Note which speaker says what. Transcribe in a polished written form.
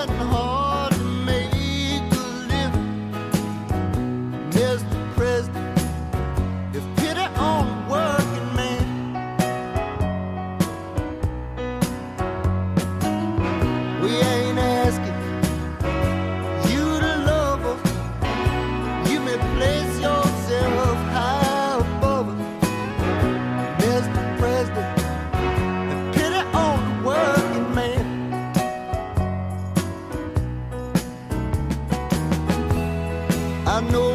Speaker 1: getting hard to make a living. Mr. President, if pity on the working man. We ain't asking you to love us. You may place yourself high above us. Mr. President, if pity on the working man. I know